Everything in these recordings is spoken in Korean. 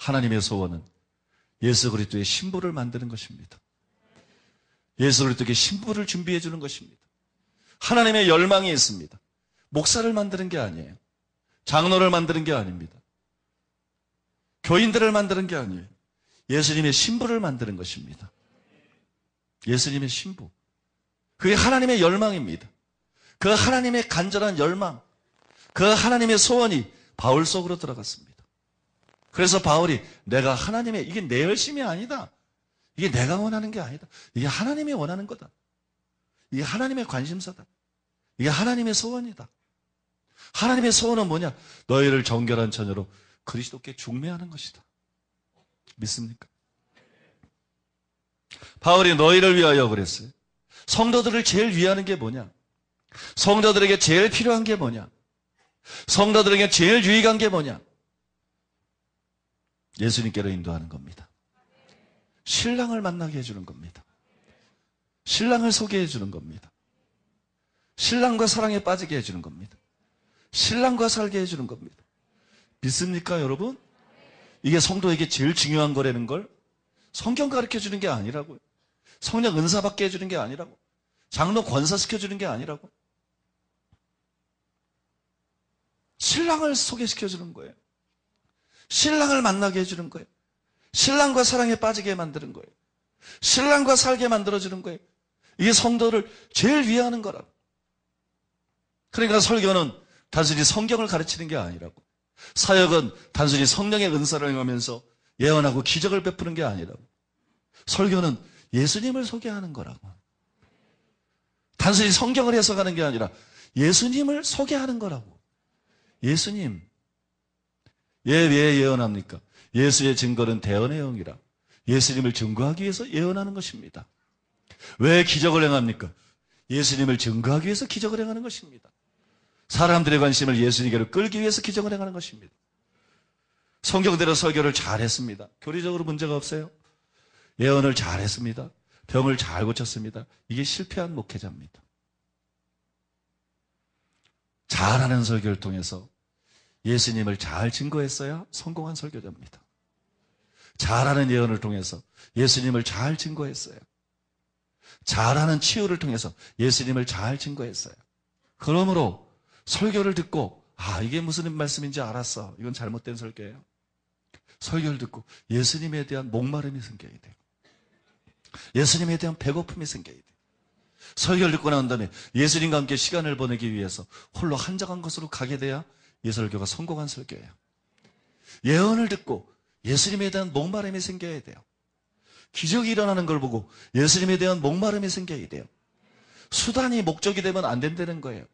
하나님의 소원은 예수 그리스도의 신부를 만드는 것입니다. 예수 그리스도의 신부를 준비해 주는 것입니다. 하나님의 열망이 있습니다. 목사를 만드는 게 아니에요. 장로를 만드는 게 아닙니다. 교인들을 만드는 게 아니에요. 예수님의 신부를 만드는 것입니다. 예수님의 신부. 그게 하나님의 열망입니다. 그 하나님의 간절한 열망, 그 하나님의 소원이 바울 속으로 들어갔습니다. 그래서 바울이 내가 하나님의, 이게 내 열심이 아니다. 이게 내가 원하는 게 아니다. 이게 하나님이 원하는 거다. 이게 하나님의 관심사다. 이게 하나님의 소원이다. 하나님의 소원은 뭐냐? 너희를 정결한 처녀로 그리스도께 중매하는 것이다. 믿습니까? 바울이 너희를 위하여 그랬어요. 성도들을 제일 위하는 게 뭐냐? 성도들에게 제일 필요한 게 뭐냐? 성도들에게 제일 유익한 게 뭐냐? 예수님께로 인도하는 겁니다. 신랑을 만나게 해주는 겁니다. 신랑을 소개해 주는 겁니다. 신랑과 사랑에 빠지게 해주는 겁니다. 신랑과 살게 해주는 겁니다. 믿습니까, 여러분? 이게 성도에게 제일 중요한 거라는 걸 성경 가르쳐 주는 게 아니라고요. 성령 은사 받게 해주는 게 아니라고. 장로 권사시켜 주는 게 아니라고. 신랑을 소개시켜 주는 거예요. 신랑을 만나게 해주는 거예요. 신랑과 사랑에 빠지게 만드는 거예요. 신랑과 살게 만들어주는 거예요. 이게 성도를 제일 위하는 거라고. 그러니까 설교는 단순히 성경을 가르치는 게 아니라고. 사역은 단순히 성령의 은사를 행하면서 예언하고 기적을 베푸는 게 아니라고. 설교는 예수님을 소개하는 거라고. 단순히 성경을 해석하는 게 아니라 예수님을 소개하는 거라고. 예수님. 왜 예언합니까? 예수의 증거는 대언의 영이라. 예수님을 증거하기 위해서 예언하는 것입니다. 왜 기적을 행합니까? 예수님을 증거하기 위해서 기적을 행하는 것입니다. 사람들의 관심을 예수님께로 끌기 위해서 기적을 행하는 것입니다. 성경대로 설교를 잘했습니다. 교리적으로 문제가 없어요. 예언을 잘했습니다. 병을 잘 고쳤습니다. 이게 실패한 목회자입니다. 잘하는 설교를 통해서 예수님을 잘 증거했어야 성공한 설교자입니다. 잘하는 예언을 통해서 예수님을 잘 증거했어요. 잘하는 치유를 통해서 예수님을 잘 증거했어요. 그러므로 설교를 듣고 이게 무슨 말씀인지 알았어. 이건 잘못된 설교예요. 설교를 듣고 예수님에 대한 목마름이 생겨야 돼요. 예수님에 대한 배고픔이 생겨야 돼요. 설교를 듣고 난 다음에 예수님과 함께 시간을 보내기 위해서 홀로 한적한 곳으로 가게 돼야 이 설교가 성공한 설교예요. 예언을 듣고 예수님에 대한 목마름이 생겨야 돼요. 기적이 일어나는 걸 보고 예수님에 대한 목마름이 생겨야 돼요. 수단이 목적이 되면 안 된다는 거예요.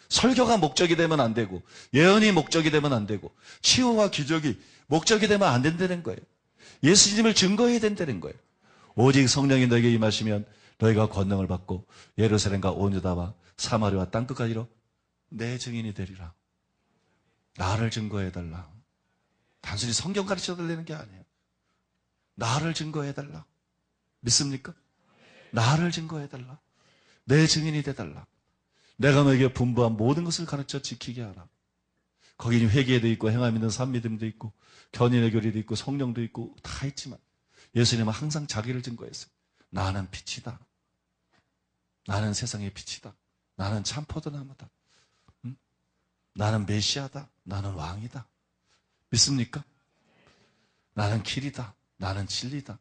설교가 목적이 되면 안 되고 예언이 목적이 되면 안 되고 치유와 기적이 목적이 되면 안 된다는 거예요. 예수님을 증거해야 된다는 거예요. 오직 성령이 너에게 임하시면 너희가 권능을 받고 예루살렘과 온 유다와 사마리아와 땅끝까지로 내 증인이 되리라. 나를 증거해달라. 단순히 성경 가르쳐달라는 게 아니에요. 나를 증거해달라. 믿습니까? 나를 증거해달라. 내 증인이 돼달라. 내가 너에게 분부한 모든 것을 가르쳐 지키게 하라. 거기는 회개도 있고 행함 있는 산믿음도 있고 견인의 교리도 있고 성령도 있고 다 있지만 예수님은 항상 자기를 증거했어요. 나는 빛이다. 나는 세상의 빛이다. 나는 참 포도나무다. 나는 메시아다. 나는 왕이다. 믿습니까? 나는 길이다. 나는 진리다.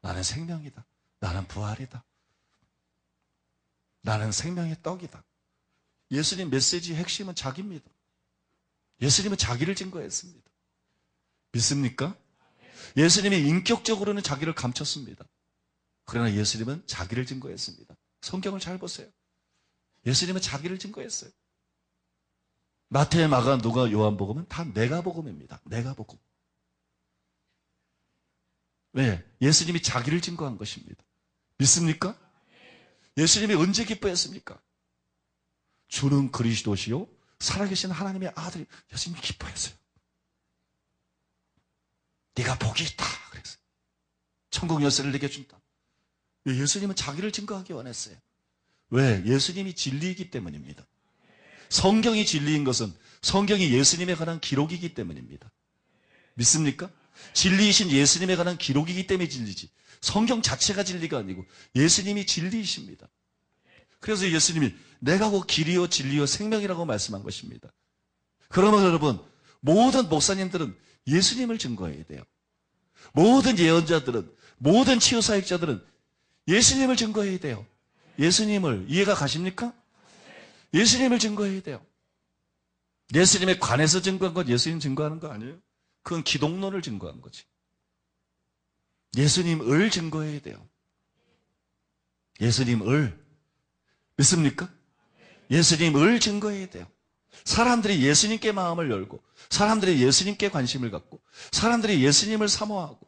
나는 생명이다. 나는 부활이다. 나는 생명의 떡이다. 예수님 메시지의 핵심은 자기입니다. 예수님은 자기를 증거했습니다. 믿습니까? 예수님이 인격적으로는 자기를 감췄습니다. 그러나 예수님은 자기를 증거했습니다. 성경을 잘 보세요. 예수님은 자기를 증거했어요. 마태, 마가, 누가, 요한복음은 다 내가복음입니다. 내가복음. 왜? 예수님이 자기를 증거한 것입니다. 믿습니까? 예수님이 언제 기뻐했습니까? 주는 그리스도시요 살아계신 하나님의 아들이 예수님이 기뻐했어요. 네가 복이 있다 그랬어요. 천국 열쇠를 내게 준다. 예수님은 자기를 증거하기 원했어요. 왜? 예수님이 진리이기 때문입니다. 성경이 진리인 것은 성경이 예수님에 관한 기록이기 때문입니다. 믿습니까? 진리이신 예수님에 관한 기록이기 때문에 진리지. 성경 자체가 진리가 아니고 예수님이 진리이십니다. 그래서 예수님이 내가 곧 길이요 진리요 생명이라고 말씀한 것입니다. 그러면 여러분, 모든 목사님들은 예수님을 증거해야 돼요. 모든 예언자들은, 모든 치유사역자들은 예수님을 증거해야 돼요. 예수님을, 이해가 가십니까? 예수님을 증거해야 돼요. 예수님에 관해서 증거한 건 예수님 증거하는 거 아니에요? 그건 기독론을 증거한 거지. 예수님을 증거해야 돼요. 예수님을. 믿습니까? 예수님을 증거해야 돼요. 사람들이 예수님께 마음을 열고, 사람들이 예수님께 관심을 갖고, 사람들이 예수님을 사모하고,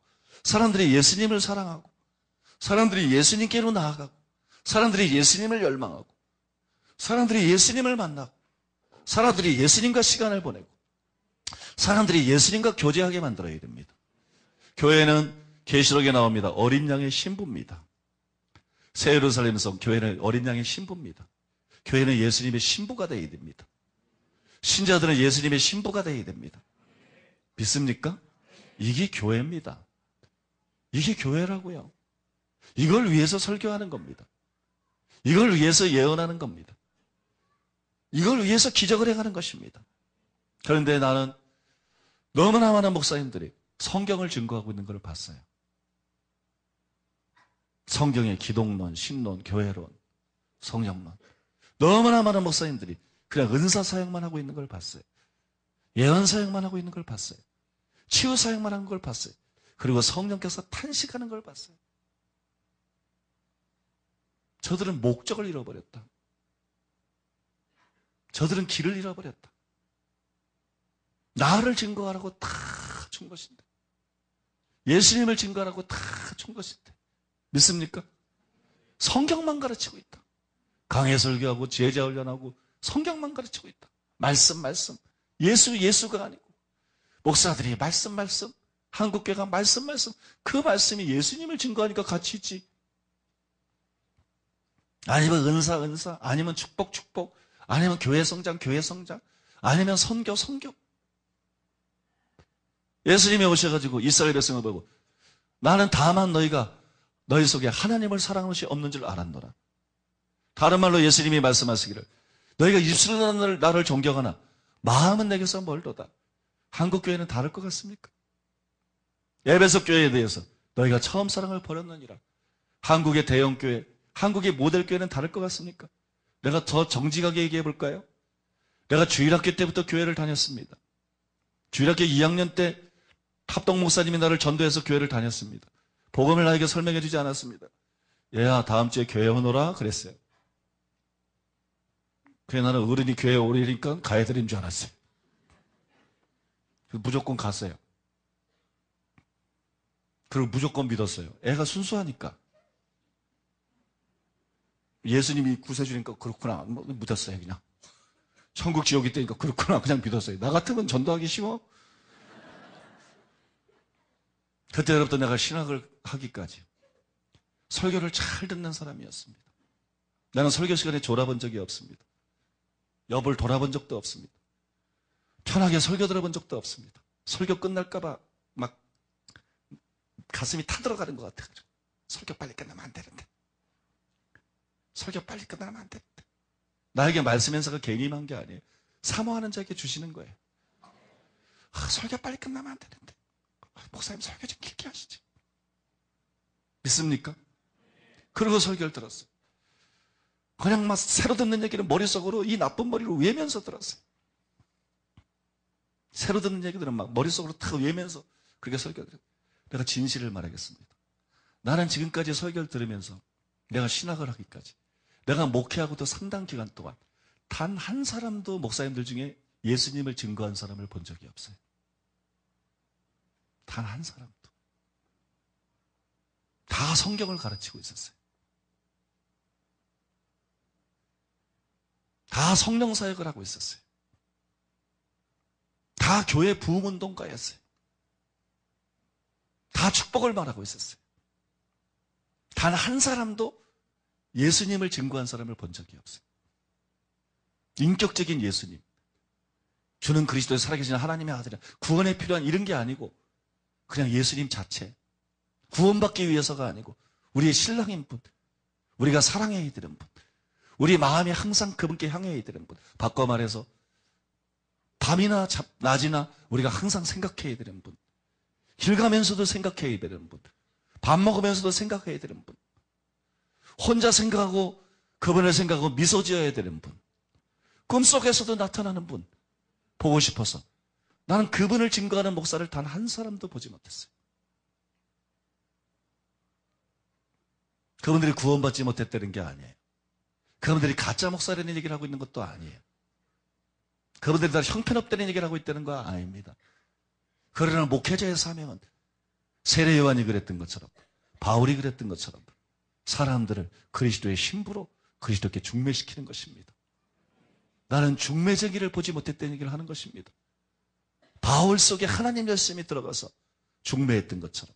사람들이 예수님을 사랑하고, 사람들이 예수님께로 나아가고, 사람들이 예수님을 열망하고, 사람들이 예수님을 만나고, 사람들이 예수님과 시간을 보내고, 사람들이 예수님과 교제하게 만들어야 됩니다. 교회는 계시록에 나옵니다. 어린 양의 신부입니다. 새 예루살렘 성 교회는 어린 양의 신부입니다. 교회는 예수님의 신부가 되어야 됩니다. 신자들은 예수님의 신부가 되어야 됩니다. 믿습니까? 이게 교회입니다. 이게 교회라고요. 이걸 위해서 설교하는 겁니다. 이걸 위해서 예언하는 겁니다. 이걸 위해서 기적을 행하는 것입니다. 그런데 나는 너무나 많은 목사님들이 성경을 증거하고 있는 걸 봤어요. 성경의 기독론, 신론, 교회론, 성령론. 너무나 많은 목사님들이 그냥 은사 사역만 하고 있는 걸 봤어요. 예언 사역만 하고 있는 걸 봤어요. 치유 사역만 하는 걸 봤어요. 그리고 성령께서 탄식하는 걸 봤어요. 저들은 목적을 잃어버렸다. 저들은 길을 잃어버렸다. 나를 증거하라고 다 준 것인데, 예수님을 증거하라고 다 준 것인데 믿습니까? 성경만 가르치고 있다. 강해 설교하고 제자 훈련하고 성경만 가르치고 있다. 말씀 예수가 아니고 목사들이 말씀 한국교회가 말씀 그 말씀이 예수님을 증거하니까 같이 있지. 아니면 은사 아니면 축복 아니면 교회 성장 아니면 선교 예수님이 오셔가지고 이스라엘 백성을 보고 나는 다만 너희가 너희 속에 하나님을 사랑하는 것이 없는 줄 알았노라. 다른 말로 예수님이 말씀하시기를 너희가 입술로 나를 존경하나 마음은 내게서 멀도다. 한국교회는 다를 것 같습니까? 에베소 교회에 대해서 너희가 처음 사랑을 버렸느니라. 한국의 대형교회, 한국의 모델교회는 다를 것 같습니까? 내가 더 정직하게 얘기해 볼까요? 내가 주일학교 때부터 교회를 다녔습니다. 주일학교 2학년 때 합동 목사님이 나를 전도해서 교회를 다녔습니다. 복음을 나에게 설명해 주지 않았습니다. 얘야 다음 주에 교회 오너라 그랬어요. 그래 나는 어른이 교회에 오리니까 가야 되는 줄 알았어요. 무조건 갔어요. 그리고 무조건 믿었어요. 애가 순수하니까. 예수님이 구세주니까 그렇구나. 믿었어요 그냥. 천국 지옥이 있다니까 그렇구나. 그냥 믿었어요. 나 같으면 전도하기 쉬워? 그때부터 내가 신학을 하기까지 설교를 잘 듣는 사람이었습니다. 나는 설교 시간에 졸아본 적이 없습니다. 옆을 돌아본 적도 없습니다. 편하게 설교 들어본 적도 없습니다. 설교 끝날까봐 막 가슴이 타들어가는 것 같아가지고 설교 빨리 끝나면 안 되는데 설교 빨리 끝나면 안 되는데 나에게 말씀 연사가 괜히 임한 게 아니에요. 사모하는 자에게 주시는 거예요. 설교 빨리 끝나면 안 되는데 목사님 설교 좀 길게 하시지. 믿습니까? 그리고 설교를 들었어요. 그냥 막 새로 듣는 얘기를 머릿속으로 이 나쁜 머리로 외면서 들었어요. 새로 듣는 얘기들은 막 머릿속으로 탁 외면서 그렇게 설교를 들었어요. 내가 진실을 말하겠습니다. 나는 지금까지 설교를 들으면서 내가 신학을 하기까지 내가 목회하고도 상당 기간 동안 단 한 사람도 목사님들 중에 예수님을 증거한 사람을 본 적이 없어요. 단 한 사람도. 다 성경을 가르치고 있었어요. 다 성령 사역을 하고 있었어요. 다 교회 부흥운동가였어요. 다 축복을 말하고 있었어요. 단 한 사람도 예수님을 증거한 사람을 본 적이 없어요. 인격적인 예수님. 주는 그리스도의 살아계신 하나님의 아들이라 구원에 필요한 이런 게 아니고 그냥 예수님 자체. 구원받기 위해서가 아니고 우리의 신랑인 분, 우리가 사랑해야 되는 분, 우리 마음이 항상 그분께 향해야 되는 분. 바꿔 말해서 밤이나 낮이나 우리가 항상 생각해야 되는 분, 길 가면서도 생각해야 되는 분, 밥 먹으면서도 생각해야 되는 분, 혼자 생각하고 그분을 생각하고 미소 지어야 되는 분, 꿈속에서도 나타나는 분 보고 싶어서 나는 그분을 증거하는 목사를 단 한 사람도 보지 못했어요. 그분들이 구원받지 못했다는 게 아니에요. 그분들이 가짜 목사라는 얘기를 하고 있는 것도 아니에요. 그분들이 다 형편없다는 얘기를 하고 있다는 거 아닙니다. 그러나 목회자의 사명은 세례 요한이 그랬던 것처럼, 바울이 그랬던 것처럼 사람들을 그리스도의 신부로 그리스도께 중매시키는 것입니다. 나는 중매제기를 보지 못했다는 얘기를 하는 것입니다. 바울 속에 하나님 열심히 들어가서 중매했던 것처럼,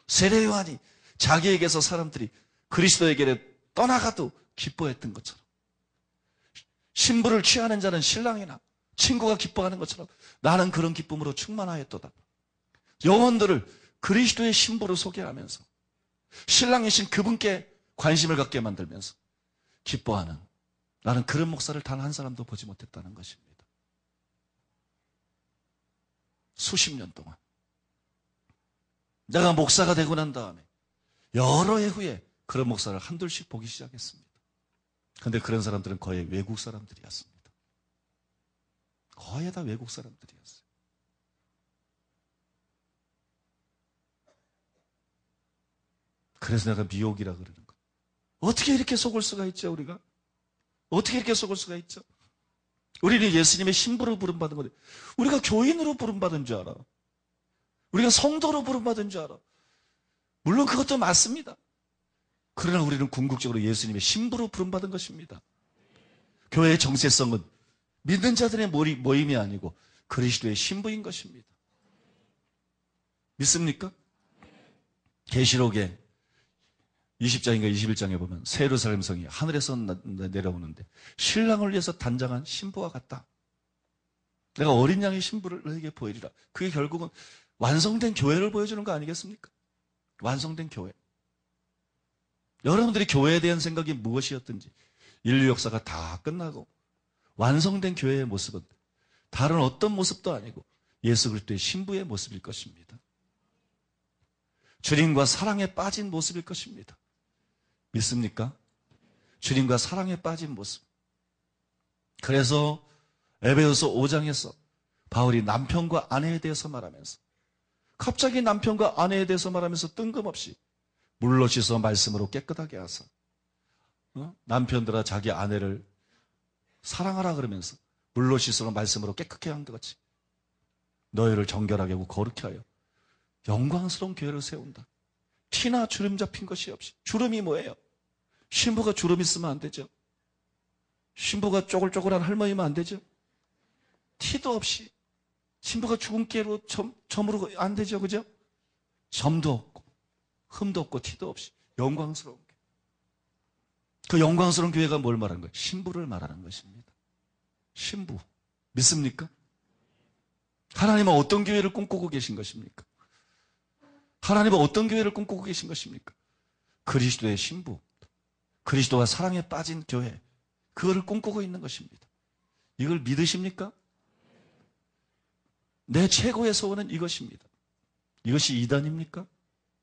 세례 요한이 자기에게서 사람들이 그리스도에게 떠나가도 기뻐했던 것처럼, 신부를 취하는 자는 신랑이나 친구가 기뻐하는 것처럼 나는 그런 기쁨으로 충만하였도다. 영혼들을 그리스도의 신부로 소개하면서 신랑이신 그분께 관심을 갖게 만들면서 기뻐하는, 나는 그런 목사를 단 한 사람도 보지 못했다는 것입니다. 수십 년 동안 내가 목사가 되고 난 다음에 여러 해 후에 그런 목사를 한둘씩 보기 시작했습니다. 그런데 그런 사람들은 거의 외국 사람들이었습니다. 거의 다 외국 사람들이었어요. 그래서 내가 미혹이라 그러는 거예요. 어떻게 이렇게 속을 수가 있죠, 우리가? 어떻게 이렇게 속을 수가 있죠? 우리는 예수님의 신부로 부름받은 건데, 우리가 교인으로 부름받은 줄 알아. 우리가 성도로 부름받은 줄 알아. 물론 그것도 맞습니다. 그러나 우리는 궁극적으로 예수님의 신부로 부름받은 것입니다. 교회의 정체성은 믿는 자들의 모임이 아니고 그리스도의 신부인 것입니다. 믿습니까? 계시록에 20장인가 21장에 보면 새 예루살렘 성이 하늘에서 내려오는데 신랑을 위해서 단장한 신부와 같다. 내가 어린 양의 신부를 너에게 보이리라. 그게 결국은 완성된 교회를 보여주는 거 아니겠습니까? 완성된 교회. 여러분들이 교회에 대한 생각이 무엇이었든지 인류 역사가 다 끝나고 완성된 교회의 모습은 다른 어떤 모습도 아니고 예수 그리스도의 신부의 모습일 것입니다. 주님과 사랑에 빠진 모습일 것입니다. 믿습니까? 주님과 사랑에 빠진 모습. 그래서 에베소서 5장에서 바울이 남편과 아내에 대해서 말하면서 갑자기 남편과 아내에 대해서 말하면서 뜬금없이 물로 씻어 말씀으로 깨끗하게 하사 남편들아 자기 아내를 사랑하라 그러면서 물로 씻어 말씀으로 깨끗하게 한 것 같이 너희를 정결하게 하고 거룩히 하여 영광스러운 교회를 세운다. 티나 주름 잡힌 것이 없이. 주름이 뭐예요? 신부가 주름 있으면 안 되죠. 신부가 쪼글쪼글한 할머니면 안 되죠. 티도 없이. 신부가 주근깨로 점으로 안 되죠. 그죠? 점도 없고 흠도 없고 티도 없이 영광스러운 교회. 그 영광스러운 교회가 뭘 말하는 거예요? 신부를 말하는 것입니다. 신부. 믿습니까? 하나님은 어떤 교회를 꿈꾸고 계신 것입니까? 하나님은 어떤 교회를 꿈꾸고 계신 것입니까? 그리스도의 신부, 그리스도와 사랑에 빠진 교회, 그거를 꿈꾸고 있는 것입니다. 이걸 믿으십니까? 내 최고의 소원은 이것입니다. 이것이 이단입니까?